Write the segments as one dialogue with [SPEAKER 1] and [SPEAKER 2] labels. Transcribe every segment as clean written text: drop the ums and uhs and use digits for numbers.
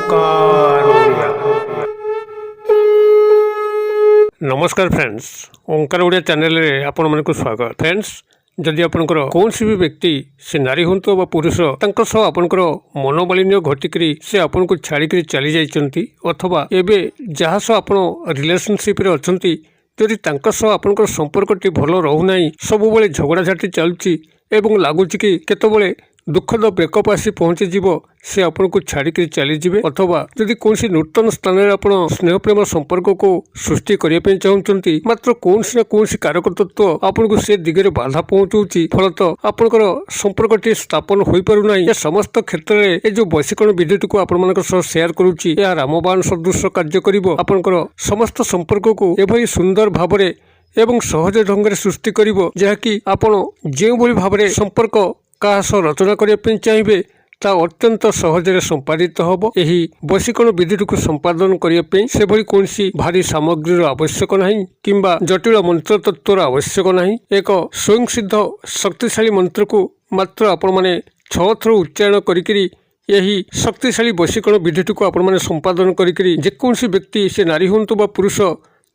[SPEAKER 1] ओंकार ओडिया। नमस्कार फ्रेंड्स, ओंकार ओडिया चैनल रे आपण मन को स्वागत। फ्रेंड्स, जदि आपनकर कौन भी व्यक्ति से नारी हूँ बा पुरुष आपनकर मनोमालिन्य घटिकी से आपन को छाड़ी चली जाइछंती अथवा एबे जहाँ सह आपण रिलेशनशिप रे अछंती जदि तांका सह आपनकर संपर्कटी भल रहूना सब बेले झगड़ाझाटी चलुची एवं लगुच कि केतबेले दुखद ब्रेकअप आसी पहुँची जीव से आपन को छाड़ी चली जाए अथवा जदि कौन नूतन स्थान में आप स्नेह प्रेम संपर्क को सृष्टि करने चाहते मात्र कौन ना कौन कारक तत्व आपन को से दिगरे बाधा पहुँचाऊँगी फलत आपंकर संपर्क स्थापन हो पारना। यह समस्त क्षेत्र में ये जो वैश्विकरण विधिटी को आपण सेयार करुच्ची यह रामबाण सदृश कार्य कर समस्त संपर्क को एभली सुंदर भाव एवं सहज ढंग से सृष्टि कर जहाँकि आपड़ जो भाव संपर्क क्या रचना करने चाहिए ता अत्यंत सहजरे संपादित हम। यही वशीकरण विधिटी को संपादन करने से भली कौन भारी सामग्री आवश्यक नहीं किंबा जटिल मंत्र तत्वर आवश्यक नहीं। एक स्वयं सिद्ध शक्तिशाली मंत्र को मात्र आपण मैंने 6 थर उच्चारण करी यही शक्तिशाली वशीकरण विधिटी को आपण मैंने संपादन करी जेकोसी व्यक्ति से नारी हूँ बा पुरुष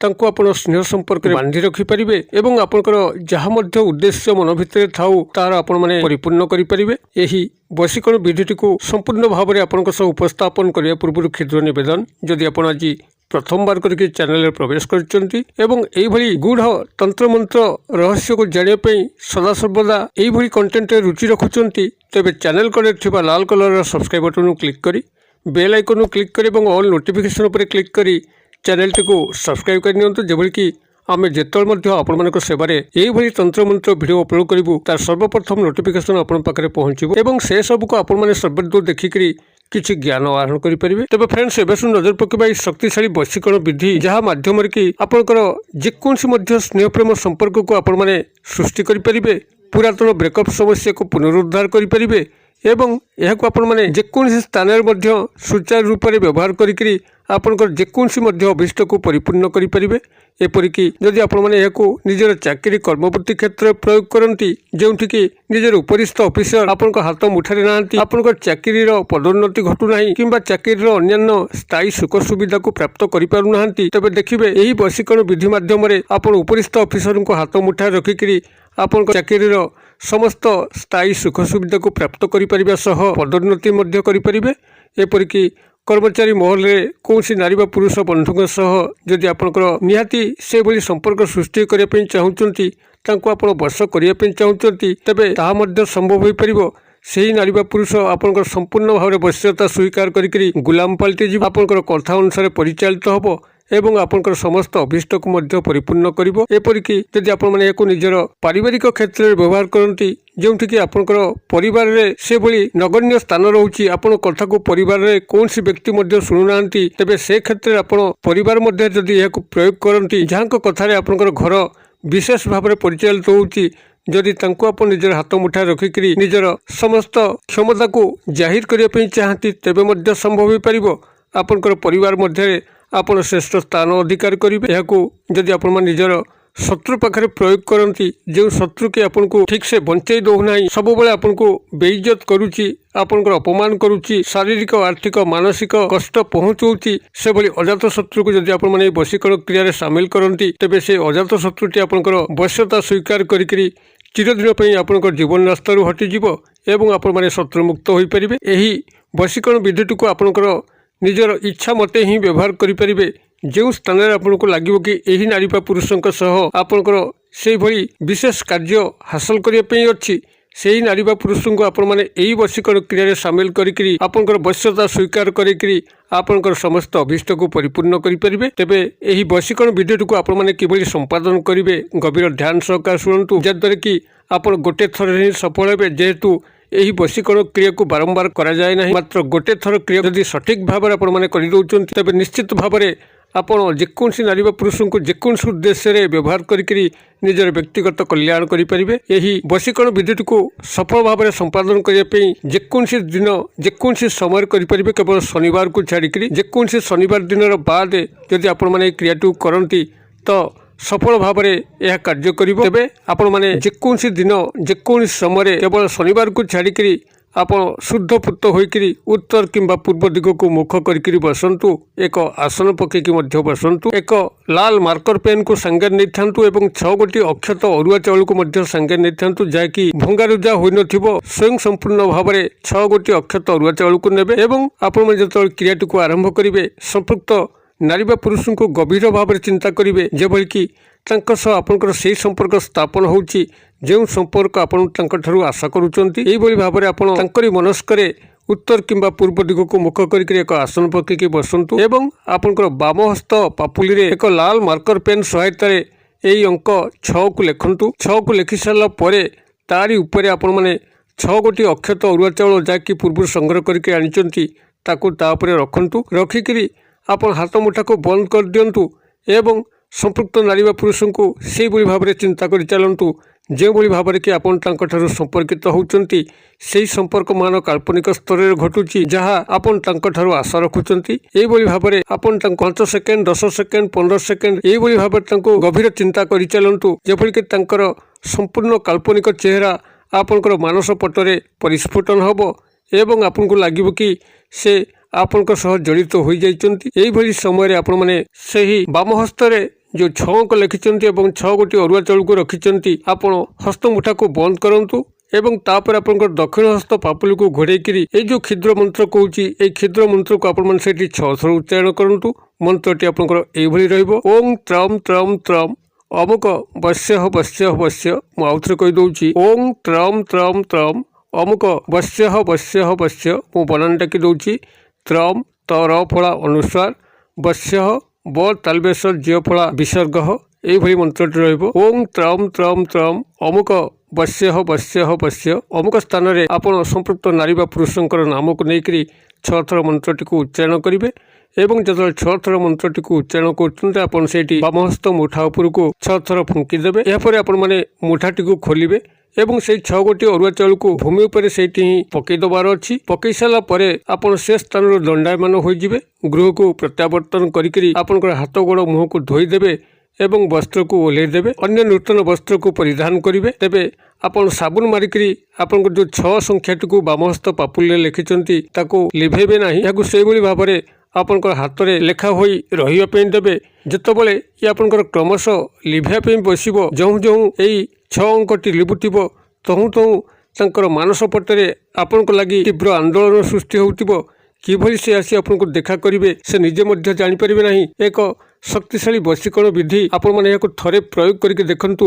[SPEAKER 1] तांको आपण स्नेह संपर्क बांधि रखिपारे एवं आपणकर जहाँ मध्य उद्देश्य मन भितर थाऊ तार आपण माने परिपूर्ण करिपारिबे। यही वशीकरण विधिटी को संपूर्ण भाव में आपन उपस्थापन करने पूर्व क्षुद्र निवेदन जदि आपण आज प्रथम बार करके चैनल में प्रवेश करचंती एवं एभली गूढ़ तंत्र मंत्र रहस्य को जानिया सदा सर्वदा एभली कंटेंट रुचि रखुचंती तेबे चैनल कड़े थिबा लाल कलर सब्सक्राइब बटन क्लिक करी बेल आइकन क्लिक करी एवं ऑल नोटिफिकेशन उपर क्लिक करी चैनल टी को सब्सक्राइब कर नियंतु जेभली कि आमे जेतल आपण सेवार यही तंत्र मंत्र वीडियो अपलोड करूँ तार सर्वप्रथम नोटिफिकेशन आपण पाखे पहुँचो एवं से सब को आपण मैंने सर्वदूर देखिकी किसी ज्ञान आहरण करेंगे। तेज फ्रेंड्स एवं नजर पकड़ा शक्तिशाली वशीकरण विधि जहाँ मध्यम कि आपंकर जेकोसी स्नेह प्रेम संपर्क को आपण मैंने सृष्टि करेंगे पुरातन ब्रेकअप समस्या को पुनरुद्धार करेंगे एवं यह आपण मैंने जेकोसी स्थान में सुचारू रूप से व्यवहार करी आपंकर जेकोसी अभिष्ट को परिपूर्ण करेंगे। एपरिकी जदि आपण मैंने निजर चाकरी कर्मवृत्ति क्षेत्र में प्रयोग करती जो निजर उपरिस्थ ऑफिसर आपण हाथ मुठारे ना आपण चाकरी पदोन्नति घटुना कि चाकरी अन्य स्थायी सुख सुविधा को प्राप्त करें तेज देखिए यही वशीकरण विधि मध्यम आप उपरिस्थ ऑफिसर को हाथ मुठारे रखिकी आपण चाकरी समस्त स्थायी सुख सुविधा को प्राप्त करें सह पदोन्नति करें। एपरिकी कर्मचारी महल में कौन नारी बा पुरुष बंधु सह जदि आपंकर निहाती से भली संपर्क सृष्टि करने चाहूँगी आपड़ बस करने चाहूँगी तेबे ताहा संभव हो पार से नारी बा पुरुष आपंकर संपूर्ण भाव में वश्यता स्वीकार करी गुलाम पलटि जी आपंकर कथा अनुसार परिचालित हम एवं आपंकर समस्त अभिष्ट को परिपूर्ण करिवो। एपरिकी यदि आपण माने एको निजर पारिवारिक क्षेत्र में व्यवहार करती जो आपंकर परिवार रे से भली नगण्य स्थान रोचे आपण कथा को परिवार रे कौन व्यक्ति मध्य शुणुना तेबे से क्षेत्र में आपण परिवार मध्य जदि यह प्रयोग करती जहाँ कथार आपंकर घर विशेष भाव में परिचालित होउची जदि तांको आपण निजर हाथ मुठा रखिकी निजर समस्त क्षमता को जाहिर करने चाहती तेबे मध्य संभव हो पार आपंकर परिवार मध्य आपण श्रेष्ठ स्थान अधिकार करेंगे। यह जदि आपण निजर शत्रु पाखे प्रयोग करती जो शत्रु के आपन को ठीक से बंचाई दौना सब बेले आपन को बेइज्जत करुच्ची आपंकर अपमान करुच्ची शारीरिक आर्थिक मानसिक कष्ट पहुँचाऊँगी से भली अजात शत्रु को जदि आपण माने वशीकरण क्रिया सामिल करती तेबे से अजात शत्रुटी आपंकर वश्यता स्वीकार करी चिरदिन आपंकर जीवन रास्तारू हटिଯିव एवं आपण माने शत्रुमुक्त हो पारे। यही वशीकरण विधिटी को आपंकर निजर इच्छा मते ही व्यवहार करें जो स्थान में आपको लगे कि यही नारी बा पुरुषों सह आपंकर से भली विशेष कार्य हासिल करने अच्छी से ही नारी बा पुरुष को आपण मैंने यही वशीकरण क्रिया सामिल करी आपंकर वश्यता स्वीकार करी आपंकर समस्त अभिष्ट को परिपूर्ण करेंगे। तेबे यही वशीकरण विधिटी को आपण मैंने किभली संपादन करेंगे गभीर ध्यान सहकार शुणु जद्वारा कि आप गोटे थर ही सफल हे जेहेतु यही वशीकरण क्रिया को बारंबार करा जाए नहीं मात्र गोटे थर क्रिया जदि सठिक भाव में आपण मैंने तेबे निश्चित भाव में आपण जेकोसी नारी बा पुरुष को जेकोसी उद्देश्य रे व्यवहार करी निजर व्यक्तिगत कल्याण करेंगे। यही वशीकरण विधिटी को सफल भाव में संपादन करने जेकोसी दिन जेकोसी समय करेंगे केवल शनिवार को छाड़ी जेकोसी शनिवार दिन बाद जदि आपण मैंने क्रियाटी करती तो सफल भाव में यह कार्य करेंगे। तेबे आपण मैंने जेकोसी दिन जेकोसी समय केवल शनिवार को छाड़ी ଆପଣ ଶୁଦ୍ଧପୁତ ହୋଇକରି ଉତ୍ତର କିମ୍ବା ପୂର୍ବ ଦିଗକୁ ମୁଖ କରିକିରି ବସନ୍ତୁ। ଏକ ଆସନ ପକାଇକି ମଧ୍ୟ ବସନ୍ତୁ। ଏକ ଲାଲ ମାର୍କର ପେନ୍କୁ ସାଙ୍ଗରେ ନେଇଥାନ୍ତୁ ଏବଂ 6 ଗୋଟି ଅକ୍ଷତ ଅରୁଆ ଚାଉଳକୁ ମଧ୍ୟ ସାଙ୍ଗରେ ନେଇଥାନ୍ତୁ, ଯାହାକି ଭଙ୍ଗାରୁଜା ହୋଇନଥିବ। ସ୍ୱୟଂ ସମ୍ପୂର୍ଣ୍ଣ ଭାବରେ 6 ଗୋଟି ଅକ୍ଷତ ଅରୁଆ ଚାଉଳକୁ ନେବେ ଏବଂ ଆପଣମାନେ ଯେତେବେଳେ କ୍ରିୟାଟିକୁ ଆରମ୍ଭ କରିବେ ସମ୍ପୃକ୍ତ ନାରୀ ବା ପୁରୁଷଙ୍କୁ ଗଭୀର ଭାବରେ ଚିନ୍ତା କରିବେ, ଯେଭଳିକି ତାଙ୍କ ସହ ଆପଣଙ୍କର ସେହି ସମ୍ପର୍କ ସ୍ଥାପନ ହେଉଛି ଯେଉଁ ସମ୍ପର୍କ ଆପଣ ତାଙ୍କଠାରୁ ଆଶା କରୁଛନ୍ତି। ଏହିଭଳି ଭାବରେ ଆପଣ ତାଙ୍କରି ମନସ୍କରେ ଉତ୍ତର କିମ୍ବା ପୂର୍ବ ଦିଗକୁ ମୁଖ କରିକି ଏକ ଆସନ ପକାଇକି ବସନ୍ତୁ ଏବଂ ଆପଣଙ୍କର ବାମ ହସ୍ତ ପାପୁଲିରେ ଏକ ଲାଲ ମାର୍କର ପେନ୍ ସହାୟତାରେ ଏହି ଅଙ୍କ 6କୁ ଲେଖନ୍ତୁ। 6କୁ ଲେଖି ସାରିଲା ପରେ ତାରି ଉପରେ ଆପଣମାନେ 6 ଗୋଟି ଅକ୍ଷତ ଅରୁଆ ଚାଉଳ ଯାହାକି ପୂର୍ବରୁ ସଂଗ୍ରହ କରିକି ଆଣିଛନ୍ତି ତାକୁ ତା ଉପରେ ରଖନ୍ତୁ। ରଖିକିରି ଆପଣ ହାତ ମୁଠାକୁ ବନ୍ଦ କରିଦିଅନ୍ତୁ ଏବଂ ସମ୍ପୃକ୍ତ ନାରୀ ବା ପୁରୁଷଙ୍କୁ ସେହିଭଳି ଭାବରେ ଚିନ୍ତା କରି ଚାଲନ୍ତୁ ଯେଉଁଭଳି ଭାବରେ କି ଆପଣ ତାଙ୍କଠାରୁ ସମ୍ପର୍କିତ ହେଉଛନ୍ତି। ସେହି ସମ୍ପର୍କ ମାନ କାଳ୍ପନିକ ସ୍ତରରେ ଘଟୁଛି ଯାହା ଆପଣ ତାଙ୍କଠାରୁ ଆଶା ରଖୁଛନ୍ତି। ଏହିଭଳି ଭାବରେ ଆପଣ ତାଙ୍କୁ 5 ସେକେଣ୍ଡ 10 ସେକେଣ୍ଡ 15 ସେକେଣ୍ଡ ଏହିଭଳି ଭାବରେ ତାଙ୍କୁ ଗଭୀର ଚିନ୍ତା କରିଚାଲନ୍ତୁ, ଯେଭଳିକି ତାଙ୍କର ସମ୍ପୂର୍ଣ୍ଣ କାଳ୍ପନିକ ଚେହେରା ଆପଣଙ୍କର ମାନସ ପଟରେ ପରିସ୍ଫୁଟନ ହେବ ଏବଂ ଆପଣଙ୍କୁ ଲାଗିବ କି ସେ ଆପଣଙ୍କ ସହ ଜଡ଼ିତ ହୋଇଯାଇଛନ୍ତି। ଏହିଭଳି ସମୟରେ ଆପଣମାନେ ସେହି ବାମ ହସ୍ତରେ ଯେଉଁ 6 ଅଙ୍କ ଲେଖିଛନ୍ତି ଏବଂ 6 ଗୋଟି ଅରୁଆ ଚାଉଳକୁ ରଖିଛନ୍ତି ଆପଣ ହସ୍ତ ମୁଠାକୁ ବନ୍ଦ କରନ୍ତୁ ଏବଂ ତାପରେ ଆପଣଙ୍କର ଦକ୍ଷିଣ ହସ୍ତ ପାପୁଲିକୁ ଘୋଡ଼େଇକିରି ଏଇ ଯେଉଁ କ୍ଷୁଦ୍ର ମନ୍ତ୍ର କହୁଛି ଏହି କ୍ଷୁଦ୍ର ମନ୍ତ୍ରକୁ ଆପଣମାନେ ସେଠି 6 ଥର ଉଚ୍ଚାରଣ କରନ୍ତୁ। ମନ୍ତ୍ରଟି ଆପଣଙ୍କର ଏଇଭଳି ରହିବ, ଓଂ ତ୍ରମ୍ ତ୍ରମ୍ ତ୍ରମ୍ ଅମୁକ ବସ୍ୟଃ ବସ୍ୟଃ ବସ୍ୟ। ମୁଁ ଆଉଥରେ କହିଦେଉଛି, ଓଂ ତ୍ରମ୍ ତ୍ରମ୍ ତ୍ରମ୍ ଅମୁକ ବସ୍ୟଃ ବସ୍ୟଃ ବସ୍ୟ। ମୁଁ ବନାନ ଡାକି ଦେଉଛି, ତ୍ରମ୍ ତର ଫଳା ଅନୁସ୍ୱାର ବସ୍ୟଃ ବ ତାଲବେଶ ଜ୍ୟ ଫଳା ବିସର୍ଗ। ଏଇଭଳି ମନ୍ତ୍ରଟି ରହିବ, ଓଂ ତ୍ରମ୍ ତ୍ରମ୍ ତ୍ରମ୍ ଅମୁକ ବସ୍ୟଃ ବସ୍ୟଃ ବସ୍ୟ। ଅମୁକ ସ୍ଥାନରେ ଆପଣ ସମ୍ପୃକ୍ତ ନାରୀ ବା ପୁରୁଷଙ୍କର ନାମକୁ ନେଇକରି 6 ଥର ମନ୍ତ୍ରଟିକୁ ଉଚ୍ଚାରଣ କରିବେ ଏବଂ ଯେତେବେଳେ 6 ଥର ମନ୍ତ୍ରଟିକୁ ଉଚ୍ଚାରଣ କରୁଛନ୍ତି ଆପଣ ସେଇଠି ବାମହସ୍ତ ମୁଠା ଉପରକୁ 6 ଥର ଫୁଙ୍କି ଦେବେ। ଏହାପରେ ଆପଣମାନେ ମୁଠାଟିକୁ ଖୋଲିବେ ଏବଂ ସେଇ 6 ଗୋଟି ଅରୁଆ ଚାଉଳକୁ ଭୂମି ଉପରେ ସେଇଠି ହିଁ ପକାଇ ଦେବାର ଅଛି। ପକାଇ ସାରିଲା ପରେ ଆପଣ ସେ ସ୍ଥାନରୁ ଦଣ୍ଡାୟମାନ ହୋଇଯିବେ। ଗୃହକୁ ପ୍ରତ୍ୟାବର୍ତ୍ତନ କରିକିରି ଆପଣଙ୍କର ହାତ ଗୋଡ଼ ମୁହଁକୁ ଧୋଇଦେବେ ଏବଂ ବସ୍ତ୍ରକୁ ଓହ୍ଲାଇ ଦେବେ। ଅନ୍ୟ ନୂତନ ବସ୍ତ୍ରକୁ ପରିଧାନ କରିବେ। ତେବେ ଆପଣ ସାବୁନ ମାରିକିରି ଆପଣଙ୍କର ଯେଉଁ 6 ସଂଖ୍ୟାଟିକୁ ବାମହସ୍ତ ପାପୁଲିରେ ଲେଖିଛନ୍ତି ତାକୁ ଲିଭେଇବେ ନାହିଁ। ଏହାକୁ ସେଇଭଳି ଭାବରେ ଆପଣଙ୍କର ହାତରେ ଲେଖା ହୋଇ ରହିବା ପାଇଁ ଦେବେ। ଯେତେବେଳେ ଇଏ ଆପଣଙ୍କର କ୍ରମଶଃ ଲିଭିବା ପାଇଁ ବସିବ, ଯେଉଁ ଯେଉଁ ଏଇ 6 ଅଙ୍କଟି ଲିଭୁଥିବ ତହୁଁ ତହୁଁ ତାଙ୍କର ମାନସ ପଟରେ ଆପଣଙ୍କ ଲାଗି ତୀବ୍ର ଆନ୍ଦୋଳନ ସୃଷ୍ଟି ହେଉଥିବ। କିଭଳି ସେ ଆସି ଆପଣଙ୍କୁ ଦେଖା କରିବେ ସେ ନିଜେ ମଧ୍ୟ ଜାଣିପାରିବେ ନାହିଁ। ଏକ ଶକ୍ତିଶାଳୀ ବଶୀକରଣ ବିଧି ଆପଣମାନେ ଏହାକୁ ଥରେ ପ୍ରୟୋଗ କରିକି ଦେଖନ୍ତୁ।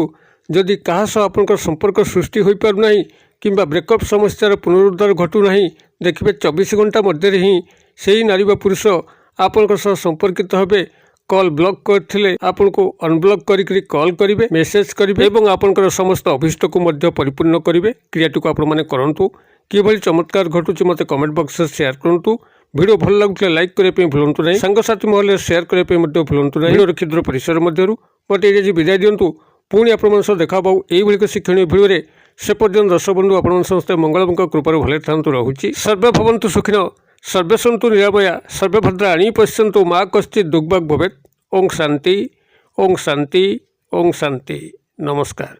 [SPEAKER 1] ଯଦି କାହା ସହ ଆପଣଙ୍କର ସମ୍ପର୍କ ସୃଷ୍ଟି ହୋଇପାରୁନାହିଁ କିମ୍ବା ବ୍ରେକଅପ୍ ସମସ୍ୟାର ପୁନରୁଦ୍ଧାର ଘଟୁନାହିଁ, ଦେଖିବେ 24 ଘଣ୍ଟା ମଧ୍ୟରେ ହିଁ ସେହି ନାରୀ ବା ପୁରୁଷ ଆପଣଙ୍କ ସହ ସମ୍ପର୍କିତ ହେବେ। କଲ୍ ବ୍ଲକ୍ କରିଥିଲେ ଆପଣଙ୍କୁ ଅନବ୍ଲକ୍ କରିକି କଲ୍ କରିବେ, ମେସେଜ କରିବେ ଏବଂ ଆପଣଙ୍କର ସମସ୍ତ ଅଭିଷ୍ଟକୁ ମଧ୍ୟ ପରିପୂର୍ଣ୍ଣ କରିବେ। କ୍ରିୟାଟିକୁ ଆପଣମାନେ କରନ୍ତୁ। କିଭଳି ଚମତ୍କାର ଘଟୁଛି ମୋତେ କମେଣ୍ଟ ବକ୍ସରେ ସେୟାର କରନ୍ତୁ। ଭିଡ଼ିଓ ଭଲ ଲାଗୁଥିଲେ ଲାଇକ୍ କରିବା ପାଇଁ ଭୁଲନ୍ତୁ ନାହିଁ। ସାଙ୍ଗସାଥି ମହଲରେ ସେୟାର କରିବା ପାଇଁ ମଧ୍ୟ ଭୁଲନ୍ତୁ ନାହିଁ। ଭିଡ଼ିଓର କ୍ଷୁଦ୍ର ପରିସର ମଧ୍ୟରୁ ମୋତେ ଏଇଠି ବିଦାୟ ଦିଅନ୍ତୁ। ପୁଣି ଆପଣମାନଙ୍କ ସହ ଦେଖା ପାଉ ଏଇଭଳି ଏକ ଶିକ୍ଷଣୀୟ ଭିଡ଼ିଓରେ। ସେ ପର୍ଯ୍ୟନ୍ତ ଦର୍ଶକ ବନ୍ଧୁ ଆପଣମାନେ ସମସ୍ତେ ମଙ୍ଗଳଙ୍କ କୃପାରୁ ଭଲରେ ଥାନ୍ତୁ। ରହୁଛି। ସର୍ବେ ଭବନ୍ତୁ ସୁଖିନଃ, ସର୍ବେ ସନ୍ତୁ ନିରାମୟା, ସର୍ବେ ଭଦ୍ରାଣୀ ପଶ୍ୟନ୍ତୁ, ମା କଶ୍ଚିତ୍ ଦୁଃଖଭାଗ୍ ଭବେତ୍। ଓଂ ଶାନ୍ତି, ଓଂ ଶାନ୍ତି, ଓଂ ଶାନ୍ତି। ନମସ୍କାର।